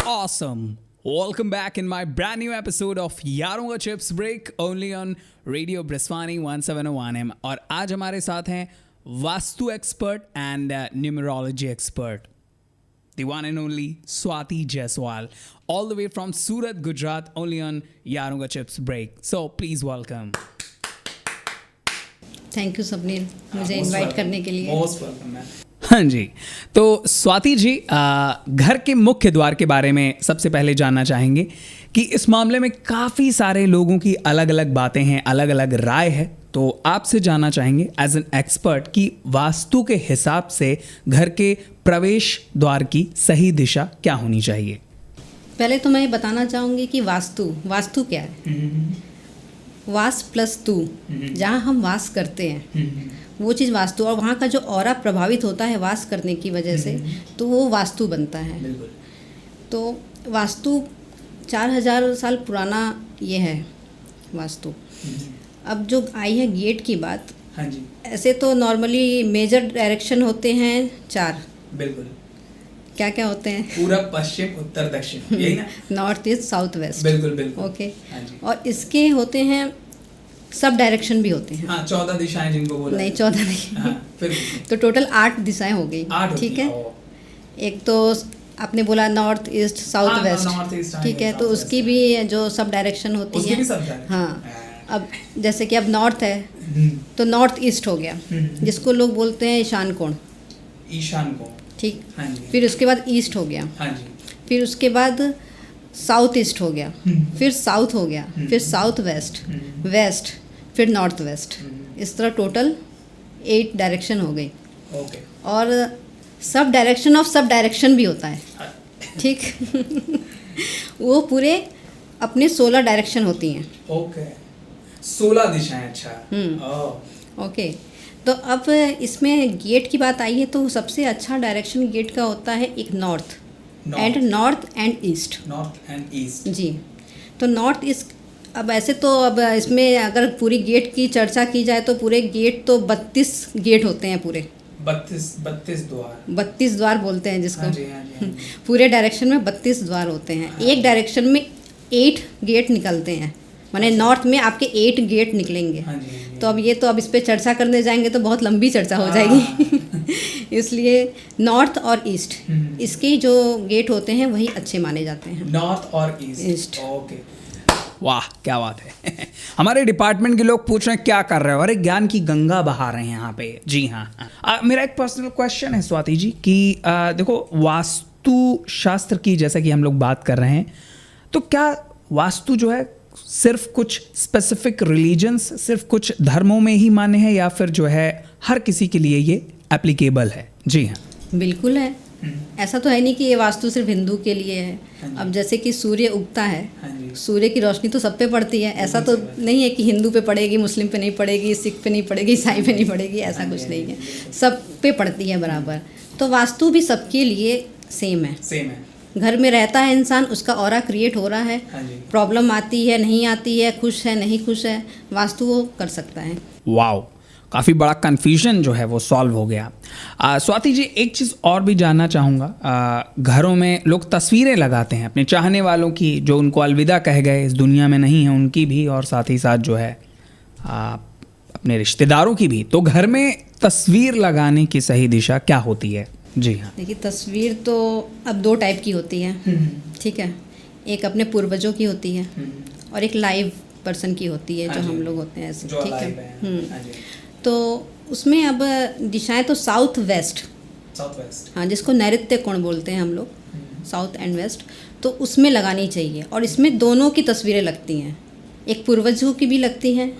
Awesome. Welcome back in my brand new episode of यारों का chips break only on Radio Briswani 1701 M. और आज हमारे साथ हैं vastu expert and numerology expert the one and only Swati Jaiswal, all the way from Surat, Gujarat, only on यारों का chips break. So please welcome. Thank you Swapnil मुझे invite करने के लिए. Most welcome ma'am. हाँ जी, तो स्वाति जी घर के मुख्य द्वार के बारे में सबसे पहले जानना चाहेंगे कि इस मामले में काफ़ी सारे लोगों की अलग अलग बातें हैं, अलग अलग राय है. तो आपसे जानना चाहेंगे एज एन एक्सपर्ट कि वास्तु के हिसाब से घर के प्रवेश द्वार की सही दिशा क्या होनी चाहिए. पहले तो मैं ये बताना चाहूँगी कि वास्तु क्या है. वास प्लस तू, जहाँ हम वास करते हैं वो चीज़ वास्तु, और वहाँ का जो ऑरा प्रभावित होता है वास करने की वजह से तो वो वास्तु बनता है. तो वास्तु 4000 साल पुराना ये है वास्तु. अब जो आई है गेट की बात, हाँ जी, ऐसे तो नॉर्मली मेजर डायरेक्शन होते हैं 4. बिल्कुल. क्या क्या होते हैं? पूरब, पश्चिम, उत्तर, दक्षिण, यही ना. North east, south west. बिल्कुल बिल्कुल. ओके. हाँ जी. और इसके होते हैं सब डायरेक्शन भी होते हैं. हाँ, 14 दिशाएं जिनको बोला. नहीं 14 नहीं. हाँ, फिर तो टोटल 8 दिशाएं हो गई. 8 ठीक है. एक तो आपने बोला नॉर्थ ईस्ट साउथ वेस्ट. ठीक है. तो उसकी भी जो सब डायरेक्शन होती है. हाँ. अब जैसे कि अब नॉर्थ है तो नॉर्थ ईस्ट हो गया, जिसको लोग बोलते हैं ईशान कोण. ईशान कोण. ठीक. हाँ जी. फिर उसके बाद ईस्ट हो गया. हाँ जी. फिर उसके बाद साउथ ईस्ट हो गया. फिर साउथ हो गया. फिर साउथ वेस्ट, वेस्ट, फिर नॉर्थ वेस्ट. इस तरह टोटल 8 डायरेक्शन हो गई. ओके. और sub direction of sub direction भी होता है. ठीक. वो पूरे अपने 16 डायरेक्शन होती हैं. ओके. 16 दिशाएं. अच्छा. ओके. तो अब इसमें गेट की बात आई है तो सबसे अच्छा डायरेक्शन गेट का होता है एक north and east. North and east. जी. तो नॉर्थ ईस्ट. अब ऐसे तो अब इसमें अगर पूरी गेट की चर्चा की जाए तो पूरे गेट तो 32 गेट होते हैं. पूरे 32 द्वार. 32 द्वार बोलते हैं जिसको. हाँ जी, हाँ जी, हाँ जी. पूरे डायरेक्शन में 32 द्वार होते हैं. एक डायरेक्शन में 8 गेट निकलते हैं, माने नॉर्थ में आपके 8 गेट निकलेंगे. हाँ जी, हाँ जी. तो अब इस पे चर्चा करने जाएंगे तो बहुत लंबी चर्चा हो जाएगी. इसलिए नॉर्थ और ईस्ट, इसके जो गेट होते हैं वही अच्छे माने जाते हैं. नॉर्थ और ईस्ट. ओके. वाह, क्या बात है. हमारे डिपार्टमेंट के लोग पूछ रहे हैं क्या कर रहे हो. अरे ज्ञान की गंगा बहा रहे हैं यहाँ पे. जी हाँ. मेरा एक पर्सनल क्वेश्चन है स्वाति जी कि देखो वास्तु शास्त्र की जैसा कि हम लोग बात कर रहे हैं, तो क्या वास्तु जो है सिर्फ कुछ स्पेसिफिक रिलीजन्स, सिर्फ कुछ धर्मों में ही मान्य है, या फिर जो है हर किसी के लिए ये एप्लीकेबल है? जी हाँ. बिल्कुल है. ऐसा तो है नहीं कि ये वास्तु सिर्फ हिंदू के लिए है. अब जैसे कि सूर्य उगता है, सूर्य की रोशनी तो सब पे पड़ती है. ऐसा तो नहीं है कि हिंदू पे पड़ेगी, मुस्लिम पे नहीं पड़ेगी, सिख पे नहीं पड़ेगी, ईसाई पे नहीं पड़ेगी. ऐसा कुछ नहीं है. सब पे पड़ती है बराबर. तो वास्तु भी सबके लिए सेम है. घर में रहता है इंसान, उसका ऑरा क्रिएट हो रहा है. प्रॉब्लम आती है, नहीं आती है, खुश है, नहीं खुश है, वास्तु वो कर सकता है. वाओ, काफ़ी बड़ा कन्फ्यूजन जो है वो सॉल्व हो गया. स्वाति जी, एक चीज़ और भी जानना चाहूँगा. घरों में लोग तस्वीरें लगाते हैं अपने चाहने वालों की, जो उनको अलविदा कह गए, इस दुनिया में नहीं है, उनकी भी, और साथ ही साथ जो है अपने रिश्तेदारों की भी. तो घर में तस्वीर लगाने की सही दिशा क्या होती है? जी हाँ. देखिए, तस्वीर तो अब 2 टाइप की होती है. ठीक है. एक अपने पूर्वजों की होती है और एक लाइव पर्सन की होती है, जो हम लोग होते हैं ऐसे. ठीक है. तो उसमें अब दिशाएं तो साउथ वेस्ट. हाँ, जिसको नैऋत्य कोण बोलते हैं हम लोग, साउथ एंड वेस्ट. तो उसमें लगानी चाहिए. और इसमें दोनों की तस्वीरें लगती हैं. एक पूर्वजों की भी लगती हैं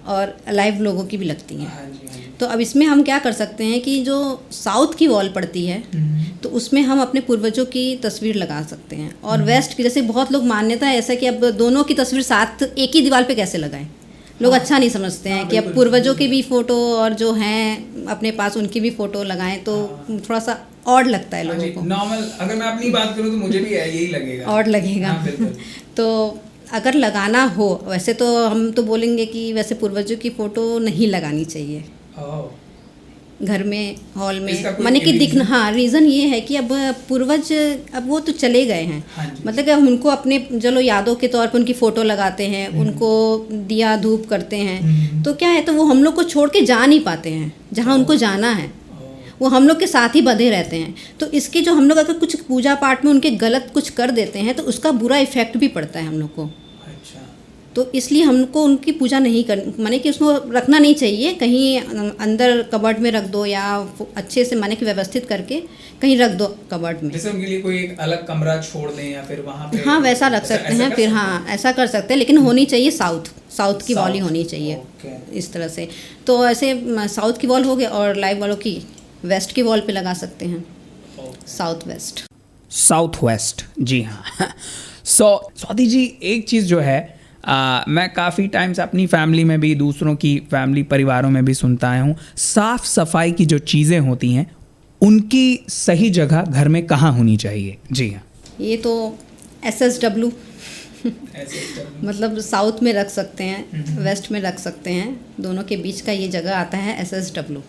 और लाइव लोगों की भी लगती हैं. तो अब इसमें हम क्या कर सकते हैं कि जो साउथ की वॉल पड़ती है तो उसमें हम अपने पूर्वजों की तस्वीर लगा सकते हैं. और वेस्ट की, जैसे बहुत लोग मान्यता है ऐसा कि अब दोनों की तस्वीर साथ एक ही दीवार पे कैसे लगाएं. लोग अच्छा नहीं समझते हैं कि अब पूर्वजों की भी फ़ोटो और जो हैं अपने पास उनकी भी फ़ोटो लगाएं तो थोड़ा सा ऑड लगता है लोगों को. नॉर्मल अगर मैं अपनी बात करूँ तो मुझे भी यही लगेगा, ऑड लगेगा. तो अगर लगाना हो, वैसे तो हम तो बोलेंगे कि वैसे पूर्वजों की फ़ोटो नहीं लगानी चाहिए. घर में हॉल इसका में कोई माने कि reason? हाँ, रीज़न ये है कि अब पूर्वज अब वो तो चले गए हैं। हाँ जी। मतलब कि हम उनको अपने चलो यादों के तौर पर उनकी फ़ोटो लगाते हैं, उनको दिया धूप करते हैं, तो क्या है, तो वो हम लोग को छोड़ के जा नहीं पाते हैं जहाँ उनको जाना है, वो हम लोग के साथ ही बंधे रहते हैं। तो इसके जो हम लोग अगर कुछ पूजा पाठ में उनके गलत कुछ कर देते हैं तो उसका बुरा इफ़ेक्ट भी पड़ता है हम लोग को। अच्छा। तो इसलिए हमको उनकी पूजा नहीं कर, माने कि उसको रखना नहीं चाहिए, कहीं अंदर कबर्ड में रख दो या अच्छे से माने कि व्यवस्थित करके कहीं रख दो कबर्ड में। जैसे उनके लिए कोई एक अलग कमरा छोड़ दें या फिर वहाँ पे हाँ, वैसा रख सकते हैं फिर, हाँ ऐसा कर सकते हैं, लेकिन होनी चाहिए साउथ की वॉल ही होनी चाहिए। ओके। इस तरह से तो ऐसे साउथ की वॉल हो गई, और लाइव वालों की वेस्ट की वॉल पे लगा सकते हैं, साउथ वेस्ट। जी हाँ। स्वाति जी, एक चीज़ जो है मैं काफ़ी टाइम्स अपनी फैमिली में भी, दूसरों की फैमिली परिवारों में भी सुनता आया हूँ, साफ़ सफाई की जो चीज़ें होती हैं उनकी सही जगह घर में कहाँ होनी चाहिए। जी हाँ। ये तो SSW मतलब साउथ में रख सकते हैं, वेस्ट में रख सकते हैं, दोनों के बीच का ये जगह आता है SSW,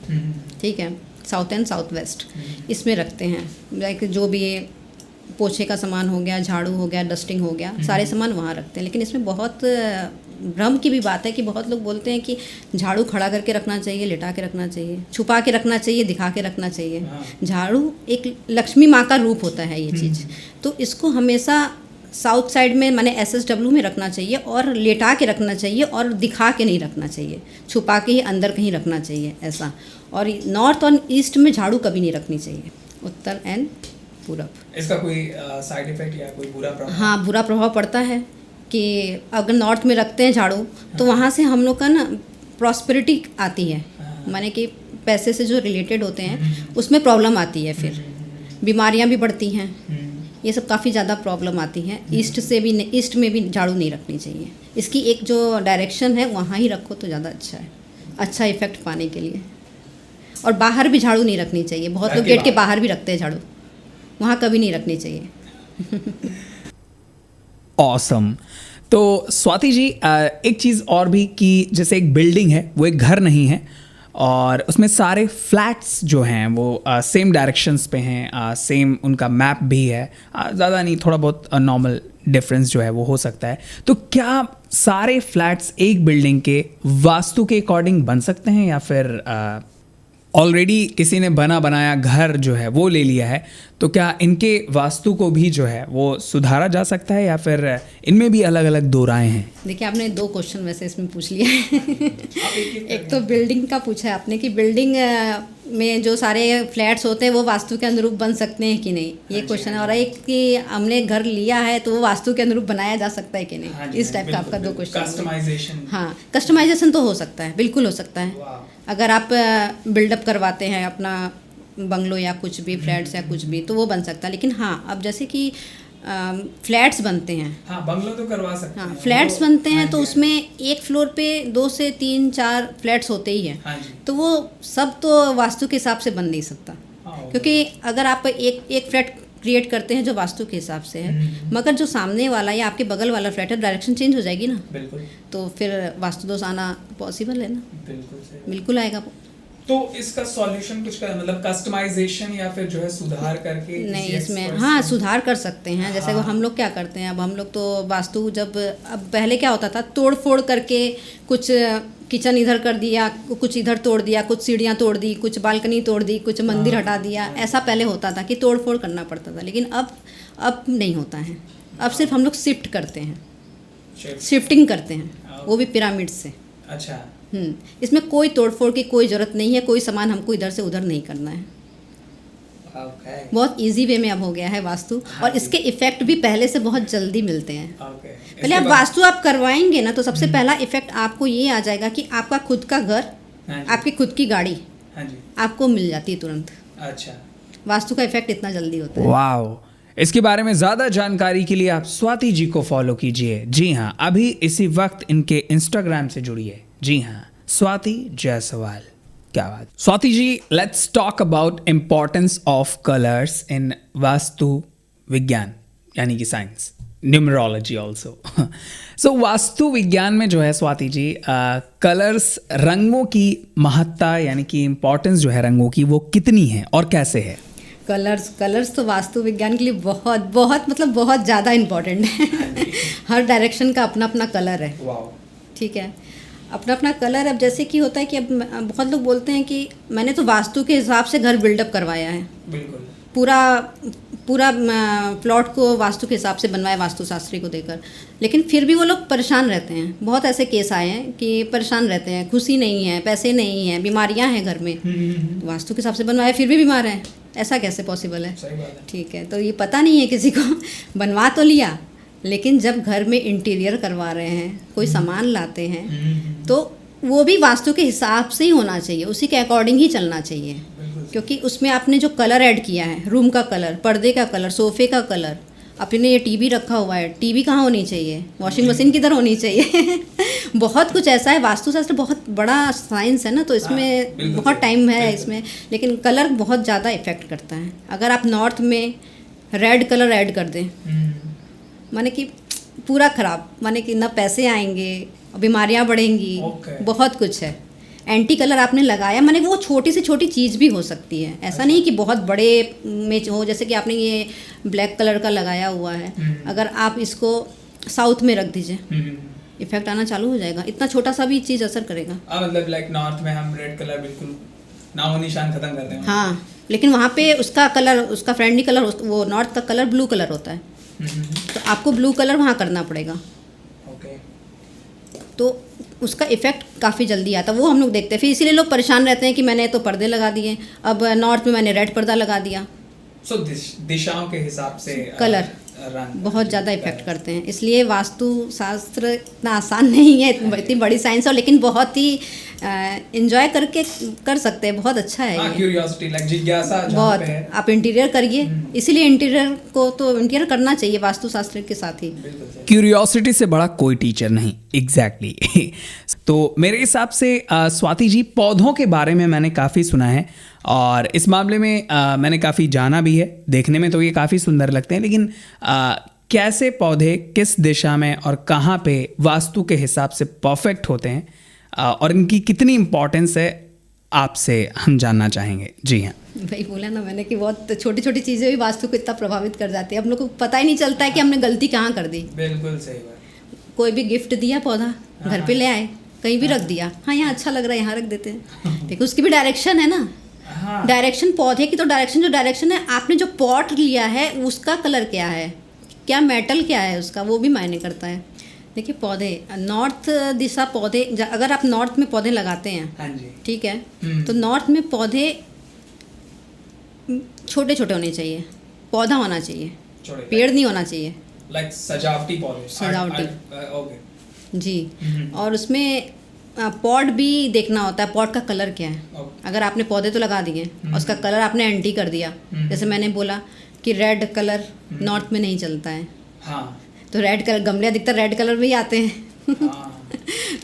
ठीक है, साउथ एंड साउथ वेस्ट, इसमें रखते हैं। लाइक जो भी पोछे का सामान हो गया, झाड़ू हो गया, डस्टिंग हो गया, सारे सामान वहाँ रखते हैं। लेकिन इसमें बहुत भ्रम की भी बात है कि बहुत लोग बोलते हैं कि झाड़ू खड़ा करके रखना चाहिए, लिटा के रखना चाहिए, छुपा के रखना चाहिए, दिखा के रखना चाहिए। झाड़ू एक लक्ष्मी माँ का रूप होता है ये चीज़, तो इसको हमेशा साउथ साइड में माने SSW में रखना चाहिए, और लेटा के रखना चाहिए, और दिखा के नहीं रखना चाहिए, छुपा के ही अंदर कहीं रखना चाहिए ऐसा। और नॉर्थ और ईस्ट में झाड़ू कभी नहीं रखनी चाहिए, उत्तर एंड पूरब। इसका कोई साइड इफेक्ट या कोई बुरा प्रभाव? हाँ, बुरा प्रभाव पड़ता है कि अगर नॉर्थ में रखते हैं झाड़ू तो वहाँ से हम लोग का ना प्रॉस्पेरिटी आती है, माने कि पैसे से जो रिलेटेड होते हैं उसमें प्रॉब्लम आती है, फिर बीमारियाँ भी बढ़ती हैं, ये सब काफ़ी ज़्यादा प्रॉब्लम आती है। ईस्ट में भी झाड़ू नहीं रखनी चाहिए, इसकी एक जो डायरेक्शन है वहाँ ही रखो तो ज़्यादा अच्छा है, अच्छा इफेक्ट पाने के लिए। और बाहर भी झाड़ू नहीं रखनी चाहिए, बहुत लोग गेट के बाहर भी रखते हैं झाड़ू, वहाँ कभी नहीं रखनी चाहिए। ऑसम। तो स्वाति जी, एक चीज़ और भी कि जैसे एक बिल्डिंग है, वो एक घर नहीं है, और उसमें सारे फ्लैट्स जो हैं वो सेम डायरेक्शंस पे हैं, सेम उनका मैप भी है, ज़्यादा नहीं, थोड़ा बहुत नॉर्मल डिफरेंस जो है वो हो सकता है। तो क्या सारे फ्लैट्स एक बिल्डिंग के वास्तु के अकॉर्डिंग बन सकते हैं, या फिर ऑलरेडी किसी ने बनाया घर जो है वो ले लिया है, तो क्या इनके वास्तु को भी जो है वो सुधारा जा सकता है, या फिर इनमें भी अलग अलग दो राय हैं? देखिए, आपने दो क्वेश्चन वैसे इसमें पूछ लिया है। एक तो बिल्डिंग का पूछा है आपने कि बिल्डिंग में जो सारे फ्लैट्स होते हैं वो वास्तु के अनुरूप बन सकते हैं कि नहीं, ये क्वेश्चन है। और एक कि हमने घर लिया है तो वो वास्तु के अनुरूप बनाया जा सकता है कि नहीं, इस टाइप का आपका दो क्वेश्चन। कस्टमाइजेशन, हाँ, कस्टमाइजेशन तो हो सकता है, बिल्कुल हो सकता है। अगर आप बिल्डअप करवाते हैं अपना बंगलो या कुछ भी, फ्लैट्स या कुछ भी, तो वो बन सकता है। लेकिन हाँ, अब जैसे कि फ्लैट्स बनते हैं, हाँ, बंगलो तो करवा सकते हैं, फ्लैट्स बनते हैं, तो उसमें एक फ्लोर पे 2 से 3 4 फ्लैट्स होते ही हैं, तो वो सब तो वास्तु के हिसाब से बन नहीं सकता, क्योंकि अगर आप एक फ्लैट क्रिएट करते हैं जो वास्तु के हिसाब से है, मगर जो सामने वाला या आपके बगल वाला फ्लैट है, डायरेक्शन चेंज हो जाएगी ना, बिल्कुल, तो फिर वास्तु दोष आना पॉसिबल है ना, बिल्कुल आएगा। तो इसका सॉल्यूशन कुछ का मतलब कस्टमाइजेशन या फिर जो है सुधार करके? नहीं, इसमें हाँ सुधार कर सकते हैं। जैसे वो हम लोग क्या करते हैं, अब हम लोग तो वास्तु जब, अब पहले क्या होता था, तोड़ फोड़ करके कुछ किचन इधर कर दिया, कुछ इधर तोड़ दिया, कुछ सीढ़ियाँ तोड़ दी, कुछ बालकनी तोड़ दी, कुछ मंदिर हटा दिया, ऐसा पहले होता था कि तोड़ फोड़ करना पड़ता था। लेकिन अब नहीं होता है, अब सिर्फ हम लोग शिफ्ट करते हैं, शिफ्टिंग करते हैं, वो भी पिरामिड से। अच्छा। इसमें कोई तोड़फोड़ की कोई ज़रूरत नहीं है, कोई सामान हमको इधर से उधर नहीं करना है। बहुत इजी वे में अब हो गया है वास्तु, और इसके इफेक्ट भी पहले से बहुत जल्दी मिलते हैं। पहले आप वास्तु आप करवाएंगे ना, तो सबसे पहला इफेक्ट आपको ये आ जाएगा कि आपका खुद का घर, आपकी खुद की गाड़ी आपको मिल जाती है तुरंत। अच्छा, वास्तु का इफेक्ट इतना जल्दी होता है। वाओ। इसके बारे में ज़्यादा जानकारी के लिए आप स्वाति जी को फॉलो कीजिए। जी हाँ, अभी इसी वक्त इनके इंस्टाग्राम से जुड़िए। जी हाँ, स्वाति जायसवाल। क्या बात। Swati ji, let's talk about importance of colours in Vastu Vigyan, यानी कि science. Numerology also. So Vastu विज्ञान में जो है स्वाति जी, कलर्स, रंगों की महत्ता यानी कि इम्पोर्टेंस जो है रंगों की, वो कितनी है और कैसे है? कलर्स तो वास्तु विज्ञान के लिए बहुत बहुत मतलब बहुत ज़्यादा इम्पोर्टेंट है। हर डायरेक्शन का अपना अपना कलर है। ठीक है, अपना अपना कलर। अब जैसे कि होता है कि अब बहुत लोग बोलते हैं कि मैंने तो वास्तु के हिसाब से घर बिल्डअप करवाया है, बिल्कुल पूरा प्लॉट को वास्तु के हिसाब से बनवाया, वास्तुशास्त्री को देकर, लेकिन फिर भी वो लोग परेशान रहते हैं। बहुत ऐसे केस आए हैं कि परेशान रहते हैं, खुशी नहीं है, पैसे नहीं है, बीमारियां हैं घर में, वास्तु के हिसाब से बनवाया फिर भी बीमार हैं। ऐसा कैसे पॉसिबल है? सही बात है। ठीक है, तो ये पता नहीं है किसी को। बनवा तो लिया, लेकिन जब घर में इंटीरियर करवा रहे हैं, कोई सामान लाते हैं, तो वो भी वास्तु के हिसाब से ही होना चाहिए, उसी के अकॉर्डिंग ही चलना चाहिए। क्योंकि उसमें आपने जो कलर ऐड किया है, रूम का कलर, पर्दे का कलर, सोफे का कलर, अपने ये टीवी रखा हुआ है, टीवी कहाँ होनी चाहिए? वॉशिंग मशीन किधर होनी चाहिए? बहुत कुछ ऐसा है। वास्तुशास्त्र बहुत बड़ा साइंस है ना, तो इसमें बहुत टाइम है इसमें, लेकिन कलर बहुत ज़्यादा इफेक्ट करता है। अगर आप नॉर्थ में रेड कलर ऐड कर दें, माने कि पूरा ख़राब, माने कि ना पैसे आएंगे, बीमारियां बढ़ेंगी, बहुत कुछ है। एंटी कलर आपने लगाया, माने वो छोटी से छोटी चीज़ भी हो सकती है, ऐसा नहीं कि बहुत बड़े में हो। जैसे कि आपने ये ब्लैक कलर का लगाया हुआ है, अगर आप इसको साउथ में रख दीजिए, इफेक्ट आना चालू हो जाएगा। इतना छोटा सा भी चीज़ असर करेगा। मतलब लाइक नॉर्थ में हम रेड कलर बिल्कुल नामो निशान खत्म कर देंगे। हाँ, लेकिन वहाँ पे उसका कलर, उसका फ्रेंडली कलर, वो नॉर्थ का कलर ब्लू कलर होता है, तो आपको ब्लू कलर वहाँ करना पड़ेगा। तो उसका इफ़ेक्ट काफ़ी जल्दी आता है, वो हम लोग देखते हैं। फिर इसीलिए लोग परेशान रहते हैं कि मैंने तो पर्दे लगा दिए, अब नॉर्थ में मैंने रेड पर्दा लगा दिया। सो दिशाओं के हिसाब से कलर बहुत ज़्यादा इफेक्ट करते हैं। इसलिए वास्तु शास्त्र इतना आसान नहीं है, इतनी बड़ी साइंस है, लेकिन बहुत ही एंजॉय करके कर सकते हैं। बहुत अच्छा है, क्यूरियोसिटी, लाइक जिज्ञासा बहुत है। आप इंटीरियर करिए, इसीलिए इंटीरियर को तो इंटीरियर करना चाहिए वास्तुशास्त्र के साथ ही। क्यूरियोसिटी से बड़ा कोई टीचर नहीं। एग्जैक्टली तो मेरे हिसाब से स्वाति जी, पौधों के बारे में मैंने काफ़ी सुना है, और इस मामले में मैंने काफ़ी जाना भी है। देखने में तो ये काफ़ी सुंदर लगते हैं, लेकिन कैसे पौधे किस दिशा में और कहाँ पे वास्तु के हिसाब से परफेक्ट होते हैं, और इनकी कितनी इम्पोर्टेंस है, आपसे हम जानना चाहेंगे। जी हाँ, भाई बोला ना मैंने कि बहुत छोटी छोटी चीज़ें भी वास्तु को इतना प्रभावित कर जाती है, हम लोग को पता ही नहीं चलता है कि हमने गलती कहाँ कर दी। बिल्कुल सही बात। कोई भी गिफ्ट दिया, पौधा घर पे ले आए, कहीं भी रख दिया, हाँ यहाँ अच्छा लग रहा है, यहाँ रख देते हैं। देखो उसकी भी डायरेक्शन है ना। डायरेक्शन पौधे की तो डायरेक्शन है, आपने जो पॉट लिया है उसका कलर क्या है, क्या मेटल क्या है उसका, वो भी मायने करता है। देखिए पौधे, नॉर्थ दिशा पौधे, अगर आप नॉर्थ में पौधे लगाते हैं, ठीक है, तो नॉर्थ में पौधे छोटे छोटे होने चाहिए, पौधा होना चाहिए, पेड़ नहीं होना चाहिए, लाइक सजावटी पौधे। सजावटी जी। और उसमें पॉट भी देखना होता है, पॉट का कलर क्या है। अगर आपने पौधे तो लगा दिए और उसका कलर आपने एंटी कर दिया, जैसे मैंने बोला कि रेड कलर नॉर्थ में नहीं चलता है, हाँ, तो रेड कलर, गमले अधिकतर रेड कलर में ही आते हैं, हाँ।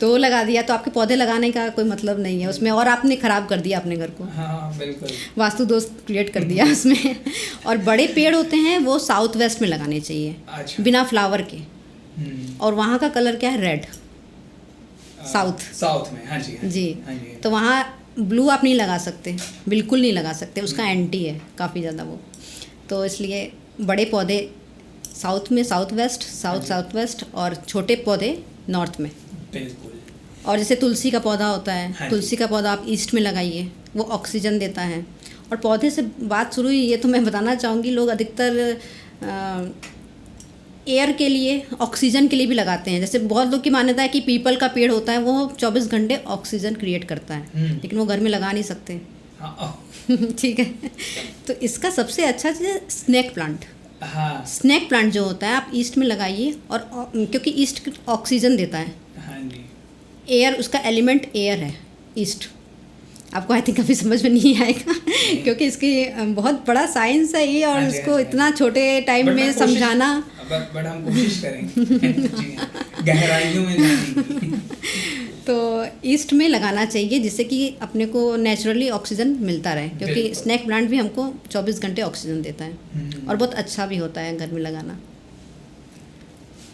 तो वो लगा दिया, तो आपके पौधे लगाने का कोई मतलब नहीं है उसमें, और आपने ख़राब कर दिया अपने घर को, हाँ, बिल्कुल वास्तु दोष क्रिएट कर दिया उसमें। और बड़े पेड़ होते हैं वो साउथ वेस्ट में लगाने चाहिए, बिना फ्लावर के, और वहाँ का कलर क्या है, रेड, साउथ में, हाँ जी, हाँ जी, हाँ जी। तो वहाँ ब्लू आप नहीं लगा सकते, बिल्कुल नहीं लगा सकते, उसका एंटी है काफ़ी ज़्यादा वो। तो इसलिए बड़े पौधे साउथ में, साउथ वेस्ट, और छोटे पौधे नॉर्थ में। और जैसे तुलसी का पौधा होता है, तुलसी का पौधा आप ईस्ट में लगाइए, वो ऑक्सीजन देता है। और पौधे से बात शुरू हुई, ये तो मैं बताना चाहूँगी, लोग अधिकतर एयर के लिए, ऑक्सीजन के लिए भी लगाते हैं। जैसे बहुत लोग की मान्यता है कि पीपल का पेड़ होता है, वो 24 घंटे ऑक्सीजन क्रिएट करता है, लेकिन वो घर में लगा नहीं सकते। ठीक है, तो इसका सबसे अच्छा चीज़ है स्नेक प्लांट। हाँ। स्नेक प्लांट जो होता है आप ईस्ट में लगाइए, और क्योंकि ईस्ट ऑक्सीजन देता है, हाँ जी। एयर, उसका एलिमेंट एयर है ईस्ट। आपको आई थिंक कभी समझ में नहीं आएगा क्योंकि इसकी बहुत बड़ा साइंस है ये, और इसको इतना छोटे टाइम में समझाना, बट हम कोशिश करेंगे गहराइयों में। तो ईस्ट में लगाना चाहिए, जिससे कि अपने को नेचुरली ऑक्सीजन मिलता रहे, क्योंकि स्नेक प्लांट भी हमको 24 घंटे ऑक्सीजन देता है, और बहुत अच्छा भी होता है घर में लगाना।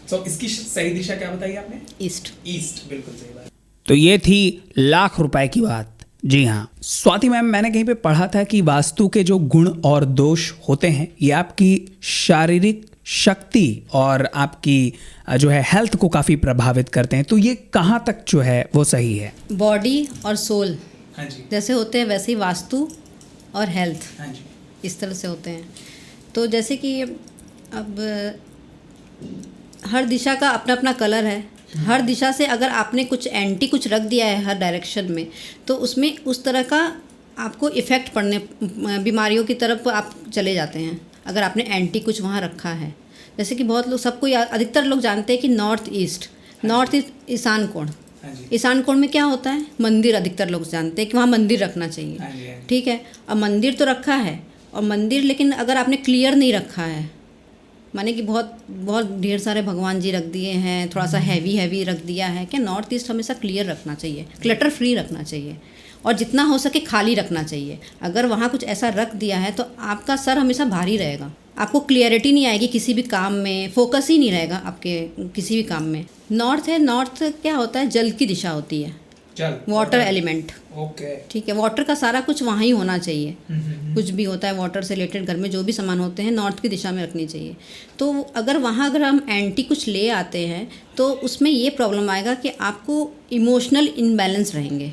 तो इसकी सही दिशा क्या बताई आपने? ईस्ट। ईस्ट, बिल्कुल सही बात। तो ये थी लाख रुपए की बात। जी हाँ स्वाति मैम, मैंने कहीं पे पढ़ा था कि वास्तु के जो गुण और दोष होते हैं ये आपकी शारीरिक शक्ति और आपकी जो है हेल्थ को काफ़ी प्रभावित करते हैं, तो ये कहाँ तक जो है वो सही है? बॉडी और सोल, हाँ जी, जैसे होते हैं वैसे ही वास्तु और हेल्थ, हाँ जी, इस तरह से होते हैं। तो जैसे कि अब हर दिशा का अपना अपना कलर है। हर दिशा से अगर आपने कुछ एंटी कुछ रख दिया है हर डायरेक्शन में, तो उसमें उस तरह का आपको इफ़ेक्ट पड़ने, बीमारियों की तरफ आप चले जाते हैं अगर आपने एंटी कुछ वहाँ रखा है। जैसे कि बहुत लोग, सबको अधिकतर लोग जानते हैं कि नॉर्थ ईस्ट ईशान कोण। ईशान कोण में क्या होता है? मंदिर। अधिकतर लोग जानते हैं कि वहाँ मंदिर रखना चाहिए, ठीक है। अब मंदिर तो रखा है, और मंदिर लेकिन अगर आपने क्लियर नहीं रखा है, माने कि बहुत बहुत ढेर सारे भगवान जी रख दिए हैं, थोड़ा सा हैवी रख दिया है, क्या नॉर्थ ईस्ट हमेशा क्लियर रखना चाहिए, क्लटर फ्री रखना चाहिए, और जितना हो सके खाली रखना चाहिए। अगर वहाँ कुछ ऐसा रख दिया है तो आपका सर हमेशा भारी रहेगा, आपको क्लियरिटी नहीं आएगी किसी भी काम में, फोकस ही नहीं रहेगा आपके किसी भी काम में। नॉर्थ है, नॉर्थ क्या होता है? जल की दिशा होती है, वाटर एलिमेंट, ओके, ठीक है। वाटर का सारा कुछ वहाँ ही होना चाहिए। कुछ भी होता है वाटर से रिलेटेड, घर में जो भी सामान होते हैं नॉर्थ की दिशा में रखनी चाहिए। तो अगर वहाँ अगर हम एंटी कुछ ले आते हैं तो उसमें ये प्रॉब्लम आएगा कि आपको इमोशनल इनबैलेंस रहेंगे,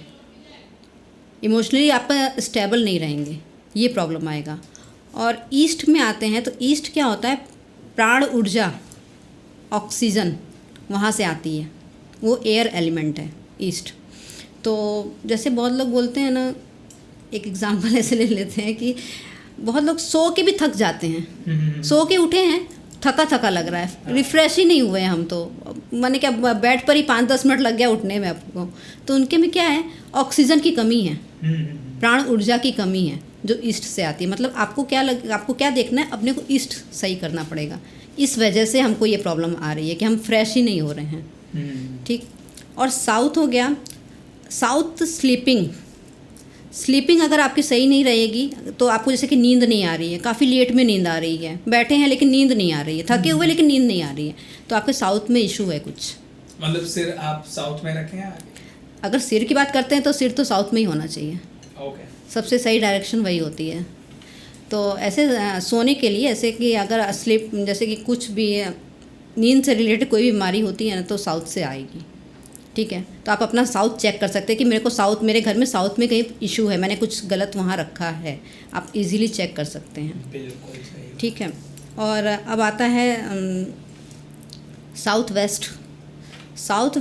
इमोशनली आप स्टेबल नहीं रहेंगे, ये प्रॉब्लम आएगा। और ईस्ट में आते हैं तो ईस्ट क्या होता है? प्राण ऊर्जा, ऑक्सीजन वहाँ से आती है, वो एयर एलिमेंट है ईस्ट। तो जैसे बहुत लोग बोलते हैं ना, एक एग्जांपल ऐसे ले लेते हैं कि बहुत लोग सो के भी थक जाते हैं, सो के उठे हैं, थका थका लग रहा है, रिफ़्रेश ही नहीं हुए हैं हम, तो माने क्या बेड पर ही 5-10 मिनट लग गया उठने में आपको, तो उनके में क्या है? ऑक्सीजन की कमी है, प्राण ऊर्जा की कमी है जो ईस्ट से आती है। मतलब आपको क्या देखना है? अपने को ईस्ट सही करना पड़ेगा। इस वजह से हमको ये प्रॉब्लम आ रही है कि हम फ्रेश ही नहीं हो रहे हैं, ठीक। और साउथ हो गया, साउथ स्लीपिंग अगर आपकी सही नहीं रहेगी तो आपको जैसे कि नींद नहीं आ रही है, काफ़ी लेट में नींद आ रही है, बैठे हैं लेकिन नींद नहीं आ रही है, थके हुए लेकिन नींद नहीं आ रही है, तो आपके साउथ में इशू है कुछ। मतलब सिर आप साउथ में रखें? अगर सिर की बात करते हैं तो सिर तो साउथ में ही होना चाहिए, ओके, सबसे सही डायरेक्शन वही होती है। तो ऐसे सोने के लिए, ऐसे कि अगर स्लीप, जैसे कि कुछ भी नींद से रिलेटेड कोई बीमारी होती है ना तो साउथ से आएगी, ठीक है। तो आप अपना साउथ चेक कर सकते हैं कि मेरे को साउथ, मेरे घर में साउथ में कहीं इशू है, मैंने कुछ गलत वहाँ रखा है, आप इजीली चेक कर सकते हैं, बिल्कुल सही, ठीक है। और अब आता है साउथ वेस्ट। साउथ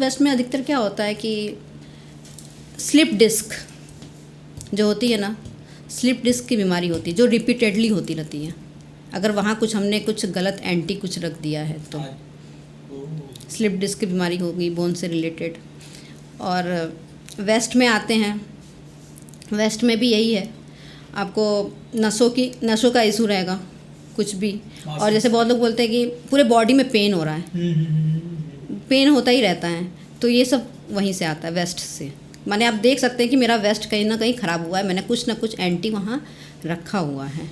वेस्ट में अधिकतर क्या होता है कि स्लिप डिस्क जो होती है ना, स्लिप डिस्क की बीमारी होती है जो रिपीटेडली होती रहती है। अगर वहाँ कुछ हमने कुछ गलत एंटी कुछ रख दिया है तो स्लिप डिस्क की बीमारी होगी, बोन से रिलेटेड। और वेस्ट में आते हैं, वेस्ट में भी यही है, आपको नसों का इशू रहेगा कुछ भी। और जैसे बहुत लोग बोलते हैं कि पूरे बॉडी में पेन हो रहा है, पेन होता ही रहता है, तो ये सब वहीं से आता है, वेस्ट से। माने आप देख सकते हैं कि मेरा वेस्ट कहीं ना कहीं ख़राब हुआ है, मैंने कुछ ना कुछ एंटी वहाँ रखा हुआ है।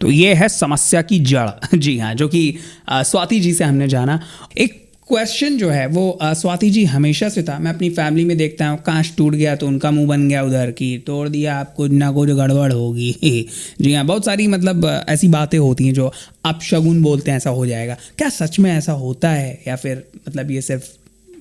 तो ये है समस्या की जड़। जी हाँ, जो कि स्वाति जी से हमने जाना। एक क्वेश्चन जो है वो स्वाति जी हमेशा से था, मैं अपनी फैमिली में देखता हूँ, कांच टूट गया तो उनका मुंह बन गया उधर की, तोड़ दिया आप कुछ ना कुछ गड़बड़ होगी। जी हाँ, बहुत सारी मतलब ऐसी बातें होती हैं जो अपशगुन बोलते हैं, ऐसा हो जाएगा। क्या सच में ऐसा होता है या फिर मतलब ये सिर्फ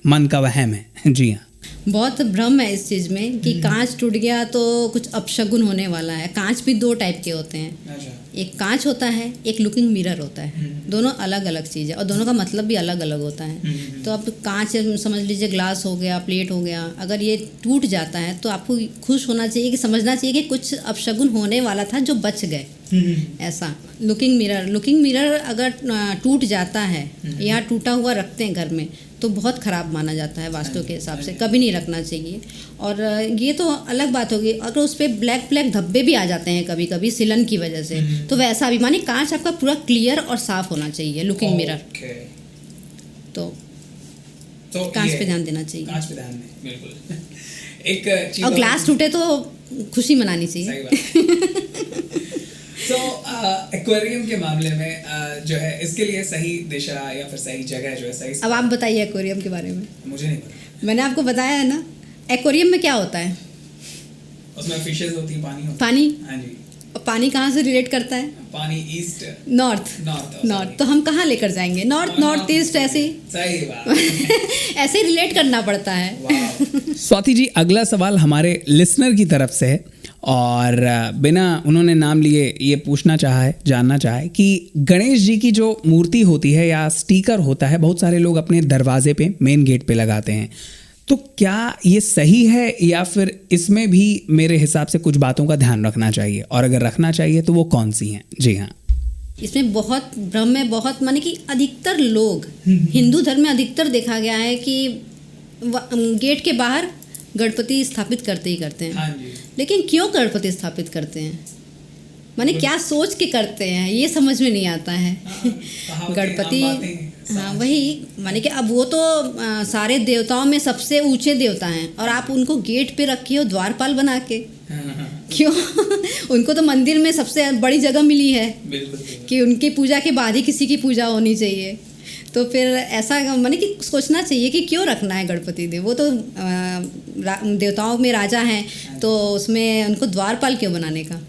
मन का वहम है? जी हाँ, बहुत भ्रम है इस चीज़ में कि कांच टूट गया तो कुछ अपशगुन होने वाला है। कांच भी 2 टाइप के होते हैं, एक कांच होता है, एक लुकिंग मिरर होता है, दोनों अलग अलग चीज़ है और दोनों का मतलब भी अलग अलग होता है। तो अब कांच समझ लीजिए, ग्लास हो गया, प्लेट हो गया, अगर ये टूट जाता है तो आपको खुश होना चाहिए कि समझना चाहिए कि कुछ अपशगुन होने वाला था जो बच गए, ऐसा। लुकिंग मिरर अगर टूट जाता है या टूटा हुआ रखते हैं घर में तो बहुत ख़राब माना जाता है वास्तु के हिसाब से, कभी नहीं रखना चाहिए। और ये तो अलग बात होगी, अगर उस पर ब्लैक धब्बे भी आ जाते हैं कभी कभी सिलन की वजह से, तो वैसा भी माने कांच आपका पूरा क्लियर और साफ होना चाहिए, लुकिंग मिरर। तो कांच पे ध्यान देना चाहिए, कांच पे ध्यान दें, बिल्कुल। एक चीज़ और ग्लास टूटे तो खुशी मनानी चाहिए। सो एक्वेरियम के मामले में जो है इसके लिए सही दिशा या फिर सही जगह जो है सही। अब आप बताइए एक्वेरियम के बारे में। मुझे नहीं पता। मैंने आपको बताया है ना, एक्वेरियम में क्या होता है? उसमें फिशेस होती है, पानी होता है। पानी। हाँ जी। और पानी कहाँ से रिलेट करता है? पानी ईस्ट नॉर्थ। तो हम कहाँ लेकर जाएंगे? नॉर्थ ईस्ट, ऐसे ही। सही बात। ऐसे ही रिलेट करना पड़ता है। स्वाति जी, अगला सवाल हमारे लिसनर की तरफ से है और बिना उन्होंने नाम लिए ये पूछना चाहा है, जानना चाहा है कि गणेश जी की जो मूर्ति होती है या स्टिकर होता है, बहुत सारे लोग अपने दरवाजे पे, मेन गेट पे लगाते हैं, तो क्या ये सही है या फिर इसमें भी मेरे हिसाब से कुछ बातों का ध्यान रखना चाहिए, और अगर रखना चाहिए तो वो कौन सी हैं? जी हाँ, इसमें बहुत भ्रम है, बहुत माने कि अधिकतर लोग हिंदू धर्म में अधिकतर देखा गया है कि गेट के बाहर गणपति स्थापित करते ही करते हैं। हाँ जी। लेकिन क्यों गणपति स्थापित करते हैं? माने क्या सोच के करते हैं, ये समझ में नहीं आता है। गणपति, हाँ वही, माने कि अब वो तो सारे देवताओं में सबसे ऊंचे देवता हैं और आप उनको गेट पे रखिए हो द्वारपाल बना के। क्यों? उनको तो मंदिर में सबसे बड़ी जगह मिली है कि उनकी पूजा के बाद ही किसी की पूजा होनी चाहिए। तो फिर ऐसा माने कि सोचना चाहिए कि क्यों रखना है गणपति देव, वो तो देवताओं में राजा हैं, तो उसमें उनको द्वारपाल क्यों बनाने का?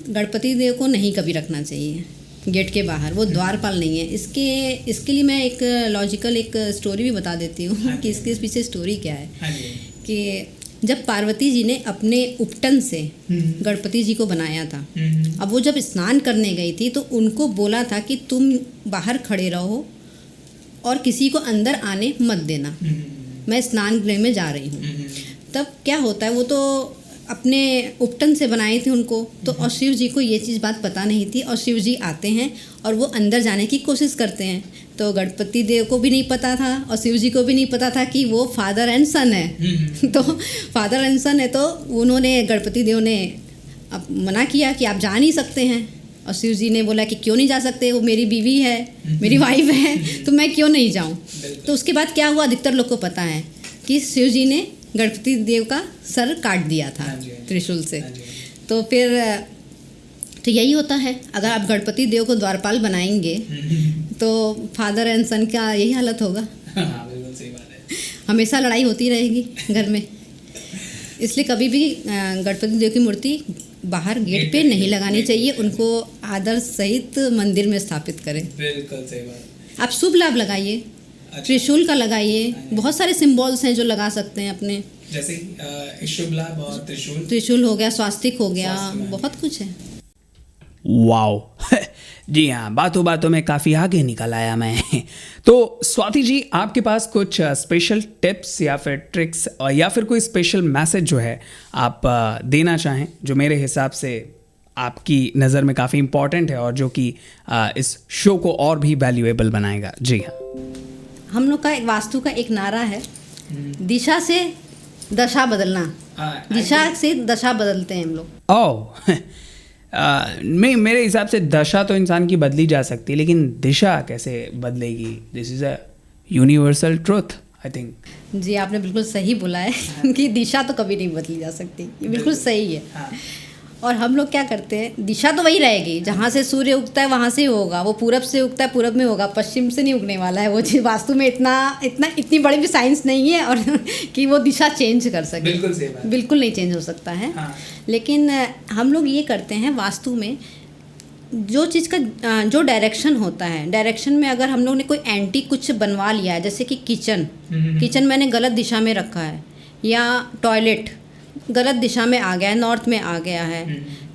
गणपति देव को नहीं कभी रखना चाहिए गेट के बाहर, वो द्वारपाल नहीं है। इसके लिए मैं एक लॉजिकल एक स्टोरी भी बता देती हूँ कि इसके पीछे स्टोरी क्या है। कि जब पार्वती जी ने अपने उपटन से गणपति जी को बनाया था, अब वो जब स्नान करने गई थी तो उनको बोला था कि तुम बाहर खड़े रहो और किसी को अंदर आने मत देना, मैं स्नान गृह में जा रही हूँ। तब क्या होता है, वो तो अपने उपटन से बनाए थे उनको, तो और शिव जी को ये चीज़ बात पता नहीं थी, और शिव जी आते हैं और वो अंदर जाने की कोशिश करते हैं। तो गणपति देव को भी नहीं पता था और शिव जी को भी नहीं पता था कि वो फादर एंड सन है। तो फादर एंड सन है, तो उन्होंने, गणपति देव ने अब मना किया कि आप जा नहीं सकते हैं, और शिव जी ने बोला कि क्यों नहीं जा सकते, वो मेरी बीवी है, मेरी वाइफ है, तो मैं क्यों नहीं जाऊँ। तो उसके बाद क्या हुआ, अधिकतर लोग को पता है कि शिव जी ने गणपति देव का सर काट दिया था त्रिशूल से। तो फिर तो यही होता है, अगर आप गणपति देव को द्वारपाल बनाएंगे तो फादर एंड सन का यही हालत होगा। बिल्कुल सही बात है। हमेशा लड़ाई होती रहेगी घर में। इसलिए कभी भी गणपति देव की मूर्ति बाहर गेट पे नहीं लगानी चाहिए, उनको आदर सहित मंदिर में स्थापित करें। बिल्कुल सही बात। आप शुभ लाभ लगाइए, त्रिशूल का लगाइए, बहुत सारे सिंबल्स हैं जो लगा सकते हैं अपने, जैसे शुभ लाभ और त्रिशूल हो गया, स्वास्तिक हो गया, बहुत कुछ है। वाओ। जी हाँ, बातों बातों में काफ़ी आगे निकल आया मैं। तो स्वाति जी, आपके पास कुछ स्पेशल टिप्स या फिर ट्रिक्स या फिर कोई स्पेशल मैसेज जो है आप देना चाहें, जो मेरे हिसाब से आपकी नज़र में काफ़ी इम्पॉर्टेंट है और जो कि इस शो को और भी वैल्यूएबल बनाएगा? जी हाँ, हम लोग का एक वास्तु का एक नारा है, दिशा से दशा बदलना। दिशा से दशा बदलते हैं हम लोग। ओह, मेरे हिसाब से दशा तो इंसान की बदली जा सकती है, लेकिन दिशा कैसे बदलेगी? This is a universal truth, I think. जी, आपने बिल्कुल सही बोला है कि दिशा तो कभी नहीं बदली जा सकती, ये बिल्कुल सही है। और हम लोग क्या करते हैं, दिशा तो वही रहेगी, जहाँ से सूर्य उगता है वहाँ से होगा, वो पूरब से उगता है पूरब में होगा, पश्चिम से नहीं उगने वाला है। वो चीज़ वास्तु में इतनी बड़ी भी साइंस नहीं है और कि वो दिशा चेंज कर सके। बिल्कुल सही बात। बिल्कुल नहीं चेंज हो सकता है। लेकिन हम लोग ये करते हैं वास्तु में, जो चीज़ का जो डायरेक्शन होता है, डायरेक्शन में अगर हम लोग ने कोई एंटी कुछ बनवा लिया है, जैसे कि किचन मैंने गलत दिशा में रखा है, या टॉयलेट गलत दिशा में आ गया है, नॉर्थ में आ गया है,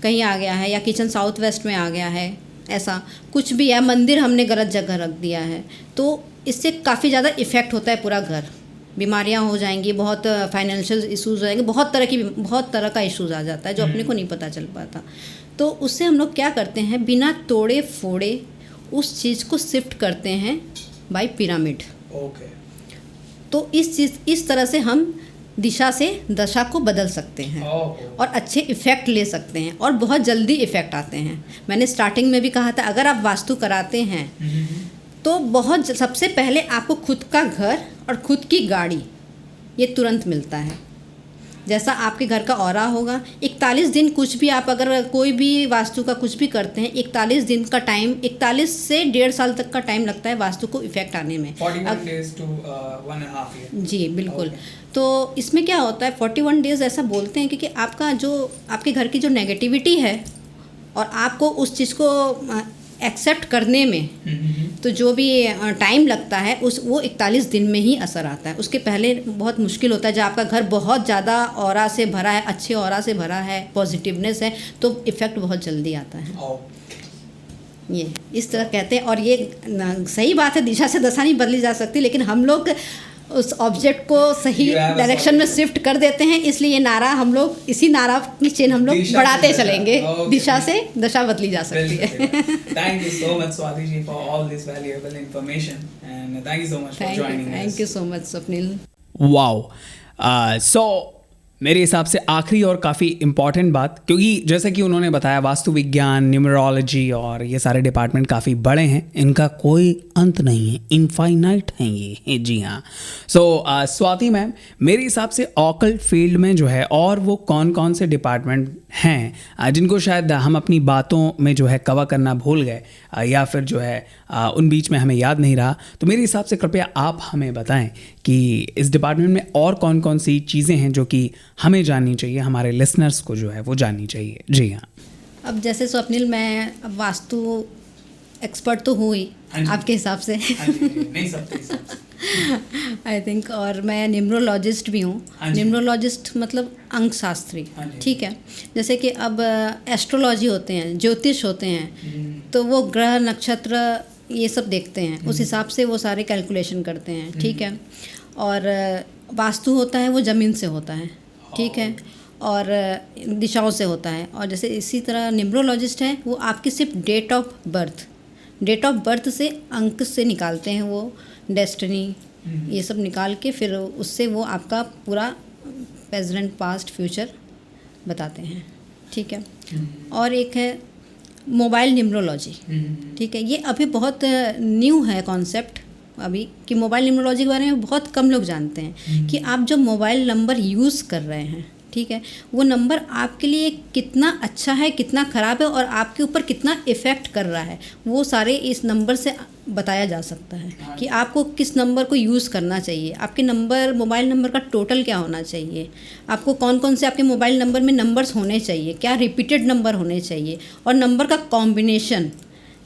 कहीं आ गया है, या किचन साउथ वेस्ट में आ गया है, ऐसा कुछ भी है, मंदिर हमने गलत जगह रख दिया है, तो इससे काफ़ी ज़्यादा इफ़ेक्ट होता है पूरा घर। बीमारियां हो जाएंगी, बहुत फाइनेंशियल इश्यूज हो जाएंगे, बहुत तरह का इश्यूज आ जाता है जो अपने को नहीं पता चल पाता। तो उससे हम लोग क्या करते हैं, बिना तोड़े फोड़े उस चीज़ को शिफ्ट करते हैं बाय पिरामिड। तो इस तरह से हम दिशा से दशा को बदल सकते हैं और अच्छे इफ़ेक्ट ले सकते हैं, और बहुत जल्दी इफ़ेक्ट आते हैं। मैंने स्टार्टिंग में भी कहा था, अगर आप वास्तु कराते हैं तो सबसे पहले आपको खुद का घर और खुद की गाड़ी ये तुरंत मिलता है। जैसा आपके घर का ऑरा होगा, 41 दिन कुछ भी आप अगर कोई भी वास्तु का कुछ भी करते हैं, 41 दिन का टाइम, 41 से 1.5 साल तक का टाइम लगता है वास्तु को इफेक्ट आने में। 41 days to 1.5 year। जी बिल्कुल। Okay। तो इसमें क्या होता है, 41 डेज़ ऐसा बोलते हैं क्योंकि आपका जो आपके घर की जो नेगेटिविटी है और आपको उस चीज़ को एक्सेप्ट करने में तो जो भी टाइम लगता है वो 41 दिन में ही असर आता है। उसके पहले बहुत मुश्किल होता है। जब आपका घर बहुत ज़्यादा ऑरा से भरा है, अच्छे ऑरा से भरा है, पॉजिटिवनेस है, तो इफ़ेक्ट बहुत जल्दी आता है। ये इस तरह कहते हैं। और ये सही बात है, दिशा से दशा नहीं बदली जा सकती, लेकिन हम लोग उस ऑब्जेक्ट को सही डायरेक्शन में शिफ्ट कर देते हैं। इसलिए ये नारा हम लोग, इसी नारा की चेन हम लोग बढ़ाते चलेंगे। दिशा से दशा बदली जा सकती है। Thank you so much Swati ji for all this valuable information and thank you so much for joining us. Thank you so much Swapnil. Wow. So मेरे हिसाब से आखिरी और काफ़ी इम्पॉर्टेंट बात, क्योंकि जैसे कि उन्होंने बताया वास्तु विज्ञान, न्यूमरोलॉजी और ये सारे डिपार्टमेंट काफ़ी बड़े हैं, इनका कोई अंत नहीं है, इनफाइनाइट हैं ये। जी हाँ। सो स्वाति मैम, मेरे हिसाब से ऑकल्ट फील्ड में जो है और वो कौन कौन से डिपार्टमेंट हैं जिनको शायद हम अपनी बातों में जो है कवर करना भूल गए या फिर जो है उन बीच में हमें याद नहीं रहा, तो मेरे हिसाब से कृपया आप हमें बताएं कि इस डिपार्टमेंट में और कौन कौन सी चीज़ें हैं जो कि हमें जाननी चाहिए, हमारे लिसनर्स को जो है वो जाननी चाहिए। जी हाँ। अब जैसे स्वप्निल, मैं अब वास्तु एक्सपर्ट तो हूँ ही आपके हिसाब से। नहीं सब आई थिंक। और मैं न्यूमरोलॉजिस्ट भी हूँ। न्यूमरोलॉजिस्ट मतलब अंक शास्त्री, ठीक है। जैसे कि अब एस्ट्रोलॉजी होते हैं, ज्योतिष होते हैं, तो वो ग्रह नक्षत्र ये सब देखते हैं, उस हिसाब से वो सारे कैलकुलेशन करते हैं, ठीक है। और वास्तु होता है वो ज़मीन से होता है, ठीक है, और दिशाओं से होता है। और जैसे इसी तरह न्यूमरोलॉजिस्ट है, वो आपकी सिर्फ डेट ऑफ बर्थ से अंक से निकालते हैं, वो डेस्टिनी ये सब निकाल के फिर उससे वो आपका पूरा प्रेजेंट पास्ट फ्यूचर बताते हैं, ठीक है। और एक है मोबाइल न्यूमरोलॉजी, ठीक है। ये अभी बहुत न्यू है कॉन्सेप्ट अभी, कि मोबाइल न्यूमरोलॉजी के बारे में बहुत कम लोग जानते हैं कि आप जो मोबाइल नंबर यूज़ कर रहे हैं, ठीक है, वो नंबर आपके लिए कितना अच्छा है, कितना ख़राब है और आपके ऊपर कितना इफ़ेक्ट कर रहा है, वो सारे इस नंबर से बताया जा सकता है कि आपको किस नंबर को यूज़ करना चाहिए, आपके नंबर, मोबाइल नंबर का टोटल क्या होना चाहिए, आपको कौन कौन से आपके मोबाइल नंबर में नंबर्स होने चाहिए, क्या रिपीटेड नंबर होने चाहिए, और नंबर का कॉम्बिनेशन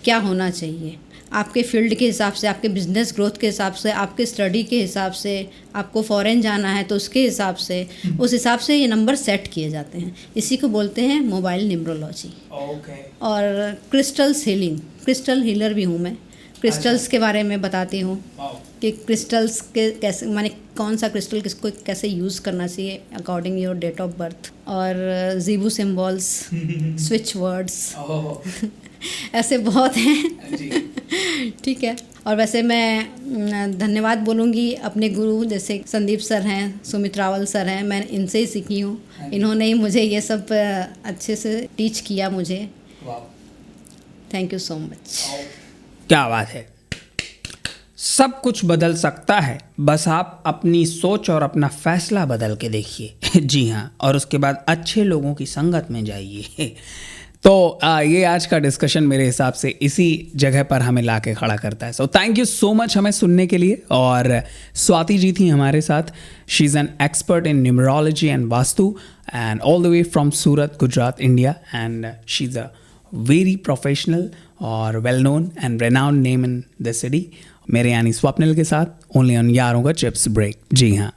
क्या होना चाहिए आपके फील्ड के हिसाब से, आपके बिजनेस ग्रोथ के हिसाब से, आपके स्टडी के हिसाब से, आपको फॉरेन जाना है तो उसके हिसाब से, उस हिसाब से ये नंबर सेट किए जाते हैं। इसी को बोलते हैं मोबाइल न्यूमरोलॉजी। और क्रिस्टल्स हीलिंग, क्रिस्टल हीलर भी हूँ मैं। क्रिस्टल्स के बारे में बताती हूँ कि क्रिस्टल्स के कैसे, माने कौन सा क्रिस्टल किसको कैसे यूज़ करना चाहिए according your date of birth. और जीबू सिम्बॉल्स, स्विच वर्ड्स ऐसे बहुत हैं, ठीक है। और वैसे मैं धन्यवाद बोलूँगी अपने गुरु, जैसे संदीप सर हैं, सुमित रावल सर हैं, मैं इनसे ही सीखी हूँ। इन्होंने ही मुझे ये सब अच्छे से टीच किया मुझे। Thank you so much. क्या बात है। सब कुछ बदल सकता है, बस आप अपनी सोच और अपना फैसला बदल के देखिए। जी हाँ। और उसके बाद अच्छे लोगों की संगत में जाइए। तो ये आज का डिस्कशन मेरे हिसाब से इसी जगह पर हमें ला के खड़ा करता है। So thank you so much हमें सुनने के लिए। और स्वाति जी थी हमारे साथ। She is an expert in numerology and Vastu and all the way from Surat, Gujarat, India. And she is a very professional और well known and renowned name in the city. मेरे यानी स्वप्निल के साथ ओनली ऑन यारों का चिप्स ब्रेक। जी हाँ।